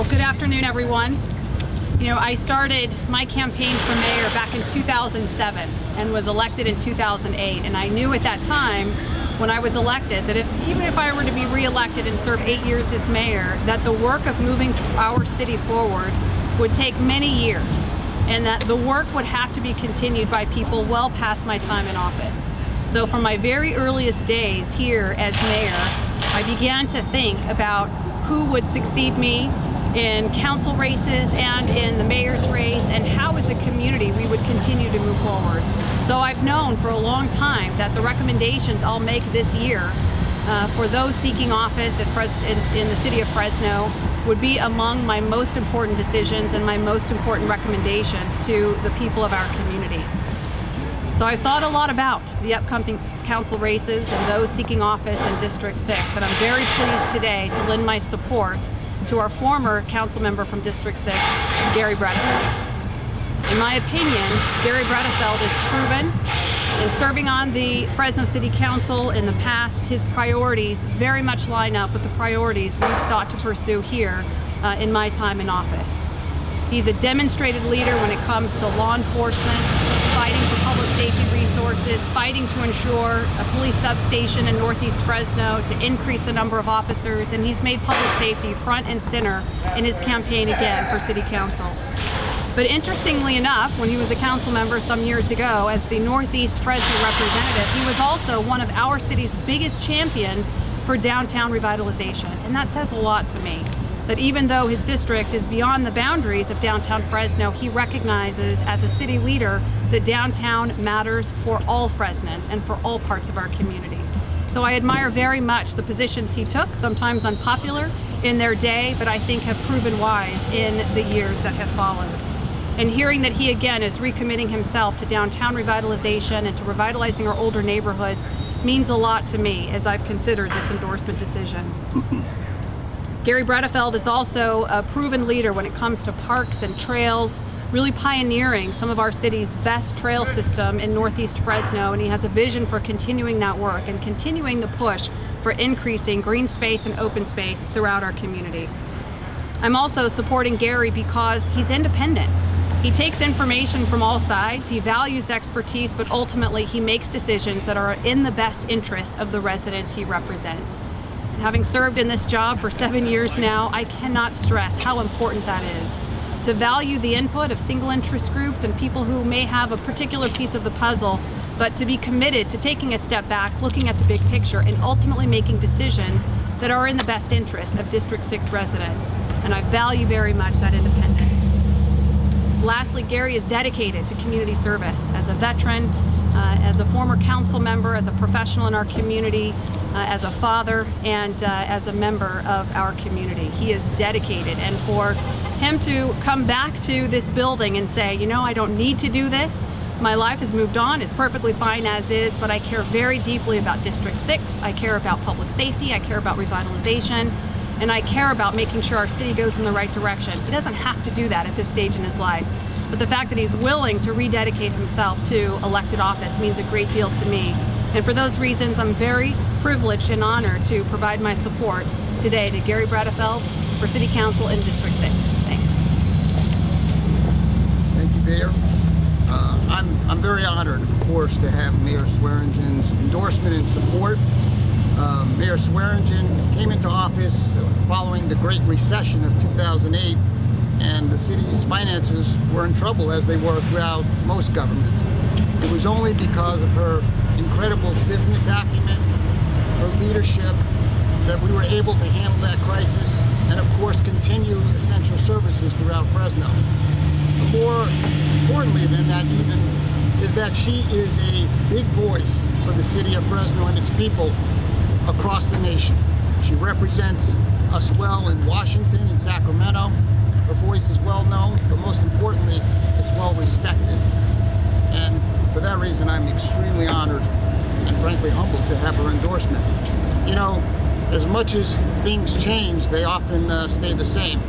Good afternoon, everyone. You know, I started my campaign for mayor back in 2007 and was elected in 2008. And I knew at that time, when I was elected, that even if I were to be re-elected and serve 8 years as mayor, that the work of moving our city forward would take many years, and that the work would have to be continued by people well past my time in office. So from my very earliest days here as mayor, I began to think about who would succeed me in council races and in the mayor's race, and how as a community we would continue to move forward. So I've known for a long time that the recommendations I'll make this year for those seeking office in the city of Fresno would be among my most important decisions and my most important recommendations to the people of our community. So I've thought a lot about the upcoming council races and those seeking office in District 6, and I'm very pleased today to lend my support to our former council member from District 6, Garry Bredefeld. In my opinion, Garry Bredefeld is proven in serving on the Fresno City Council in the past. His priorities very much line up with the priorities we've sought to pursue here in my time in office. He's a demonstrated leader when it comes to law enforcement, fighting for public safety resources, fighting to ensure a police substation in Northeast Fresno to increase the number of officers, and he's made public safety front and center in his campaign again for City Council. But interestingly enough, when he was a council member some years ago as the Northeast Fresno representative, he was also one of our city's biggest champions for downtown revitalization. And that says a lot to me, that even though his district is beyond the boundaries of downtown Fresno, he recognizes as a city leader that downtown matters for all Fresnans and for all parts of our community. So I admire very much the positions he took, sometimes unpopular in their day, but I think have proven wise in the years that have followed. And hearing that he again is recommitting himself to downtown revitalization and to revitalizing our older neighborhoods means a lot to me as I've considered this endorsement decision. Garry Bredefeld is also a proven leader when it comes to parks and trails, really pioneering some of our city's best trail system in Northeast Fresno, and he has a vision for continuing that work and continuing the push for increasing green space and open space throughout our community. I'm also supporting Garry because he's independent. He takes information from all sides, he values expertise, but ultimately he makes decisions that are in the best interest of the residents he represents. And having served in this job for 7 years now, I cannot stress how important that is. To value the input of single interest groups and people who may have a particular piece of the puzzle, but to be committed to taking a step back, looking at the big picture, and ultimately making decisions that are in the best interest of District 6 residents. And I value very much that independence. Lastly, Garry is dedicated to community service. As a veteran, as a former council member, as a professional in our community, as a father, and as a member of our community. He is dedicated, and for him to come back to this building and say, you know, I don't need to do this, my life has moved on, it's perfectly fine as is, but I care very deeply about District 6, I care about public safety, I care about revitalization, and I care about making sure our city goes in the right direction. He doesn't have to do that at this stage in his life, but the fact that he's willing to rededicate himself to elected office means a great deal to me. And for those reasons, I'm very privileged and honored to provide my support today to Garry Bredefeld for City Council in District 6. Thanks. Thank you, Mayor. I'm very honored, of course, to have Mayor Swearingen's endorsement and support. Mayor Swearingen came into office following the Great Recession of 2008, and the city's finances were in trouble, as they were throughout most governments. It was only because of her incredible business acumen, her leadership, that we were able to handle that crisis and, of course, continue essential services throughout Fresno. But more importantly than that even is that she is a big voice for the city of Fresno and its people across the nation. She represents us well in Washington and Sacramento. Her voice is well known, but most importantly, it's well respected. And for that reason, I'm extremely honored and frankly humbled to have her endorsement. You know, as much as things change, they often stay the same.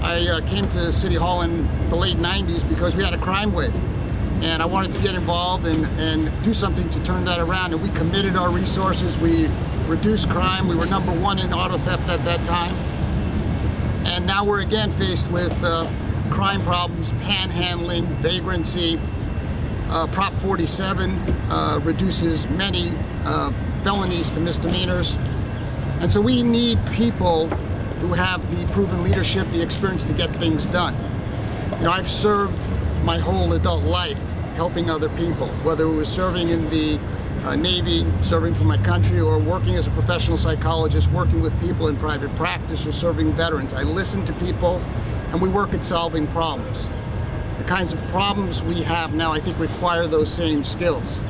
I came to City Hall in the late 90s because we had a crime wave. And I wanted to get involved and do something to turn that around. And we committed our resources. We reduced crime. We were #1 in auto theft at that time. And now we're again faced with crime problems, panhandling, vagrancy. Prop 47 reduces many felonies to misdemeanors. And so we need people who have the proven leadership, the experience to get things done. You know, I've served my whole adult life helping other people, whether it was serving in the Navy, serving for my country, or working as a professional psychologist, working with people in private practice, or serving veterans. I listen to people, and we work at solving problems. The kinds of problems we have now, I think, require those same skills.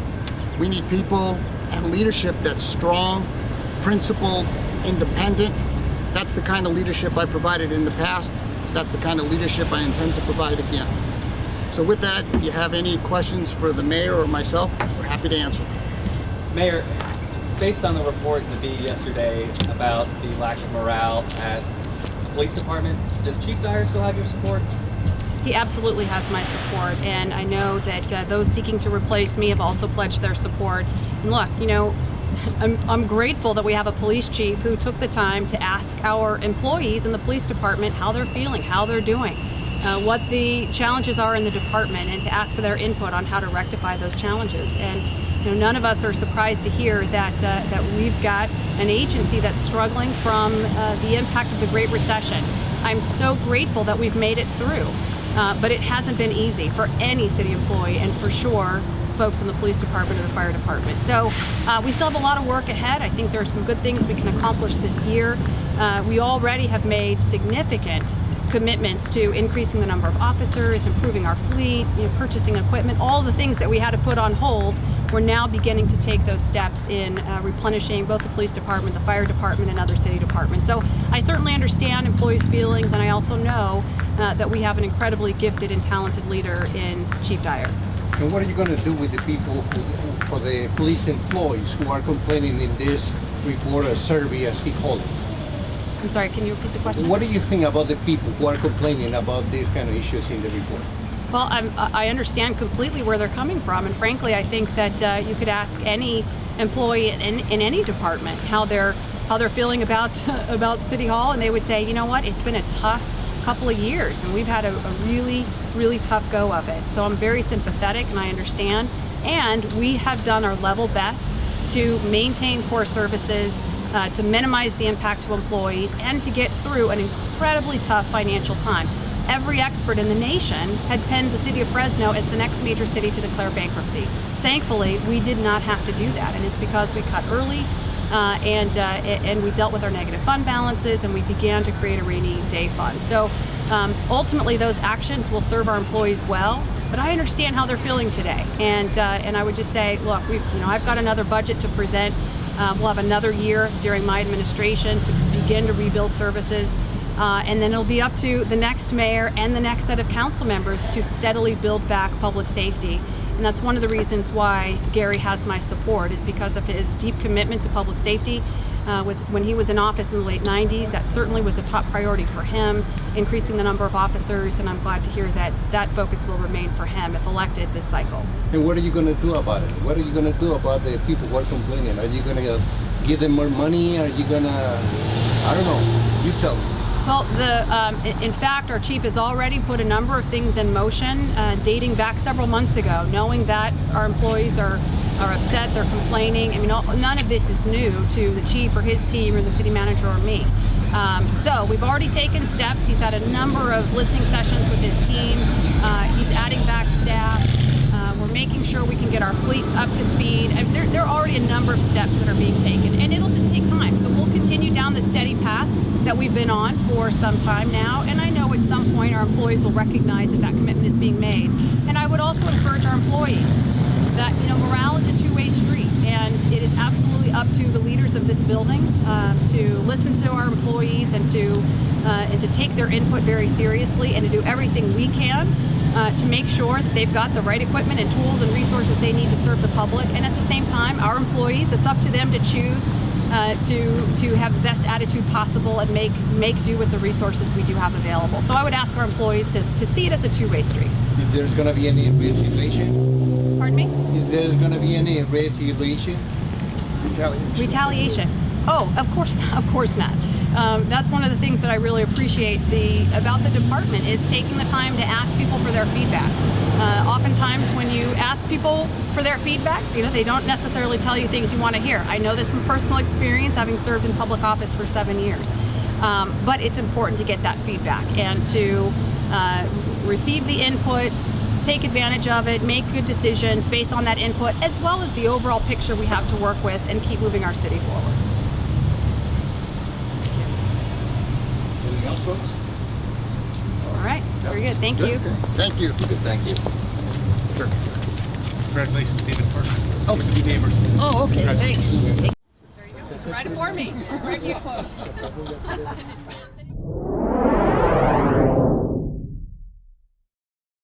We need people and leadership that's strong, principled, independent. That's the kind of leadership I provided in the past. That's the kind of leadership I intend to provide again. So with that, if you have any questions for the mayor or myself, we're happy to answer. Mayor, based on the report in the Bee yesterday about the lack of morale at the police department, does Chief Dyer still have your support? He absolutely has my support, and I know that those seeking to replace me have also pledged their support. And look, you know, I'm grateful that we have a police chief who took the time to ask our employees in the police department how they're feeling, how they're doing, what the challenges are in the department, and to ask for their input on how to rectify those challenges. And you know, none of us are surprised to hear that we've got an agency that's struggling from the impact of the Great Recession. I'm so grateful that we've made it through, but it hasn't been easy for any city employee, and for sure folks in the police department or the fire department. So we still have a lot of work ahead. I think there are some good things we can accomplish this year. We already have made significant commitments to increasing the number of officers, improving our fleet, you know, purchasing equipment, all the things that we had to put on hold. We're now beginning to take those steps in replenishing both the police department, the fire department, and other city departments. So I certainly understand employees' feelings, and I also know that we have an incredibly gifted and talented leader in Chief Dyer. And what are you going to do with the people, for the police employees who are complaining in this report, a survey as he called it? I'm sorry, can you repeat the question? What do you think about the people who are complaining about these kind of issues in the report? Well, I understand completely where they're coming from, and frankly, I think that you could ask any employee in any department how they're feeling about City Hall, and they would say, you know what, it's been a tough couple of years, and we've had a really tough go of it. So I'm very sympathetic, and I understand, and we have done our level best to maintain core services, to minimize the impact to employees, and to get through an incredibly tough financial time. Every expert in the nation had pinned the city of Fresno as the next major city to declare bankruptcy. Thankfully, we did not have to do that, and it's because we cut early, and we dealt with our negative fund balances, and we began to create a rainy day fund. So ultimately, those actions will serve our employees well. But I understand how they're feeling today, and I would just say, look, I've got another budget to present. We'll have another year during my administration to begin to rebuild services. And then it'll be up to the next mayor and the next set of council members to steadily build back public safety. And that's one of the reasons why Garry has my support, is because of his deep commitment to public safety. When he was in office in the late 90s, that certainly was a top priority for him, increasing the number of officers, and I'm glad to hear that that focus will remain for him if elected this cycle. And what are you going to do about it? What are you going to do about the people who are complaining? Are you going to give them more money? Are you going to, I don't know, you tell me. Well, in fact, our chief has already put a number of things in motion dating back several months ago, knowing that our employees are upset, they're complaining. I mean, none of this is new to the chief or his team or the city manager or me. So we've already taken steps. He's had a number of listening sessions with his team. He's adding back staff. We're making sure we can get our fleet up to speed. I mean, there are already a number of steps that are being taken, and it'll just take time. So we'll continue down the steady path that we've been on for some time now, and I know at some point our employees will recognize that that commitment is being made. And I would also encourage our employees that, you know, morale is a two-way street, and it is absolutely up to the leaders of this building to listen to our employees and to take their input very seriously, and to do everything we can to make sure that they've got the right equipment and tools and resources they need to serve the public. And at the same time, our employees, it's up to them to choose to have the best attitude possible and make do with the resources we do have available. So I would ask our employees to see it as a two-way street. If there's going to be any retaliation? Pardon me? Is there going to be any retaliation? Retaliation. Retaliation. Oh, of course not. that's one of the things that I really appreciate about the department is taking the time to ask people for their feedback. Oftentimes when you ask people for their feedback, they don't necessarily tell you things you want to hear. I know this from personal experience, having served in public office for 7 years. But it's important to get that feedback and to receive the input, take advantage of it, make good decisions based on that input, as well as the overall picture we have to work with, and keep moving our city forward. Anything else, folks? All right, very good. Thank you. Okay. Thank you. Good, thank you. Sure. Congratulations, David Parker. Oh. Used to be neighbors. Oh, okay. Thanks. There you go. Right before me. Right here.